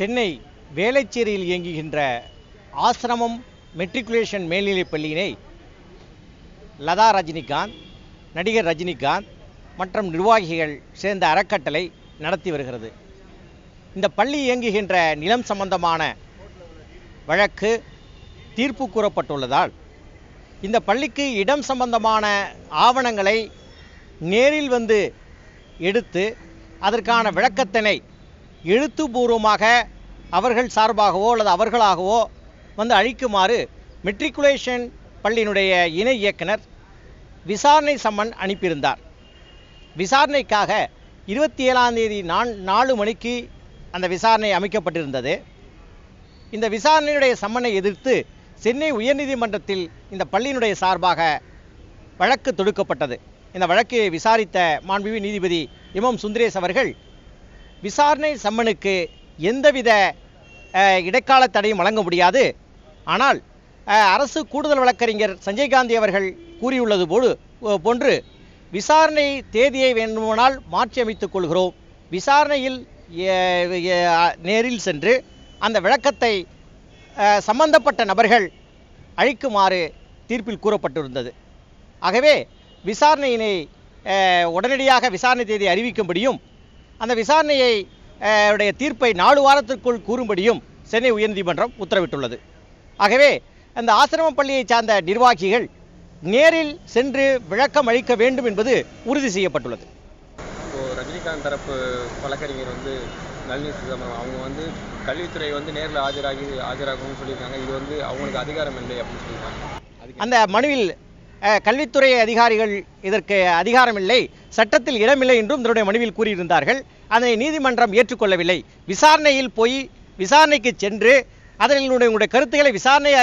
சென்னை வேளச்சேரியில் இயங்குகின்ற ஆசிரமம் மெட்ரிகுலேஷன் மேல்நிலைப் பள்ளியினை லதா ரஜினிகாந்த், நடிகர் ரஜினிகாந்த் மற்றும் நிர்வாகிகள் சேர்ந்த அறக்கட்டளை நடத்தி வருகிறது. இந்த பள்ளி இயங்குகின்ற நிலம் சம்பந்தமான வழக்கு தீர்ப்பு கூறப்பட்டுள்ளதால் இந்த பள்ளிக்கு இடம் சம்பந்தமான ஆவணங்களை நேரில் வந்து எடுத்து அதற்கான விளக்கத்தினை எழுத்துப்பூர்வமாக அவர்கள் சார்பாகவோ அல்லது அவர்களாகவோ வந்து அளிக்குமாறு மெட்ரிகுலேஷன் பள்ளியினுடைய இணை இயக்குனர் விசாரணை சம்மன் அனுப்பியிருந்தார். விசாரணைக்காக 27ஆம் தேதி 4 மணிக்கு அந்த விசாரணை அமைக்கப்பட்டிருந்தது. இந்த விசாரணையுடைய சம்மனை எதிர்த்து சென்னை உயர்நீதிமன்றத்தில் இந்த பள்ளியினுடைய சார்பாக வழக்கு தொடுக்கப்பட்டது. இந்த வழக்கை விசாரித்த மாண்புமிகு நீதிபதி எம் சுந்தரேஷ் அவர்கள் விசாரணை சம்மனுக்கு எந்தவித இடைக்கால தடையும் வழங்க முடியாது, ஆனால் அரசு கூடுதல் வழக்கறிஞர் சஞ்சய் காந்தி அவர்கள் கூறியுள்ளது போன்று விசாரணை தேதியை வேண்டுமானால் மாற்றி அமைத்துக் கொள்கிறோம், விசாரணையில் நேரில் சென்று அந்த விளக்கத்தை சம்பந்தப்பட்ட நபர்கள் அளிக்குமாறு தீர்ப்பில் கூறப்பட்டிருந்தது. ஆகவே விசாரணையினை உடனடியாக விசாரணை தேதி அறிவிக்கும்படியும் அந்த விசாரணையை உடைய தீர்ப்பை 4 வாரத்திற்குள் கூறும்படியும் சென்னை உயர்நீதிமன்றம் உத்தரவிட்டுள்ளது. ஆகவே அந்த ஆசிரம பள்ளியை சார்ந்த நிர்வாகிகள் நேரில் சென்று விளக்கம் அளிக்க வேண்டும் என்பது உறுதி செய்யப்பட்டுள்ளது. ரஜினிகாந்த் தரப்பு வழக்கறிஞர் நளினி சிதம்பரம் அவங்க கல்வித்துறை நேரில் ஆஜராகணும்னு சொல்லியிருக்காங்க. இது அவங்களுக்கு அதிகாரம் இல்லை அப்படின்னு சொல்லியிருக்காங்க. அந்த மனுவில் கல்வித்துறை அதிகாரிகள் இதற்கு அதிகாரம் இல்லை, சட்டத்தில் இடமில்லை என்றும் இதனுடைய மனுவில் கூறியிருந்தார்கள். அதனை நீதிமன்றம் ஏற்றுக்கொள்ளவில்லை. விசாரணைக்கு சென்று அதனுடைய கருத்துக்களை விசாரணை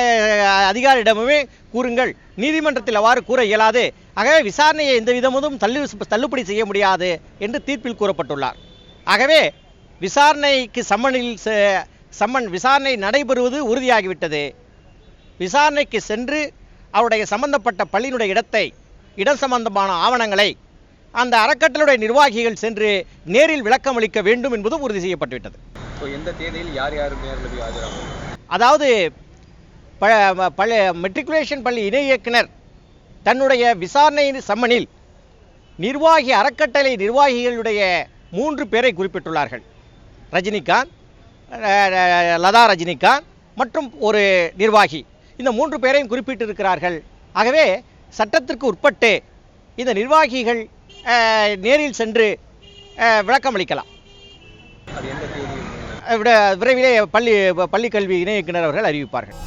அதிகாரியிடமே கூறுங்கள், நீதிமன்றத்தில் அவ்வாறு கூற இயலாது, ஆகவே விசாரணையை எந்த விதமும் தள்ளுபடி செய்ய முடியாது என்று தீர்ப்பில் கூறப்பட்டுள்ளார். ஆகவே விசாரணைக்கு விசாரணை நடைபெறுவது உறுதியாகிவிட்டது. விசாரணைக்கு சென்று அவருடைய சம்பந்தப்பட்ட பள்ளியினுடைய இடம் சம்பந்தமான ஆவணங்களை அந்த அறக்கட்டளையுடைய நிர்வாகிகள் சென்று நேரில் விளக்கம் அளிக்க வேண்டும் என்பதும் உறுதி செய்யப்பட்டுவிட்டது. எந்த தேதியில் யார் நேரில் ஆஜராகும்? அதாவது மெட்ரிகுலேஷன் பள்ளி இணை இயக்குனர் தன்னுடைய விசாரணை சம்மனில் அறக்கட்டளை நிர்வாகிகளுடைய 3 பேரை குறிப்பிட்டுள்ளார்கள். ரஜினிகாந்த், லதா ரஜினிகாந்த் மற்றும் ஒரு நிர்வாகி, இந்த 3 பேரையும் குறிப்பிட்டிருக்கிறார்கள். ஆகவே சட்டத்திற்கு உட்பட்டு இந்த நிர்வாகிகள் நேரில் சென்று விளக்கம் அளிக்கலாம். அது எந்த தேதி? விரைவிலே பள்ளி கல்வி இணை இயக்குனர் அவர்கள் அறிவிப்பார்கள்.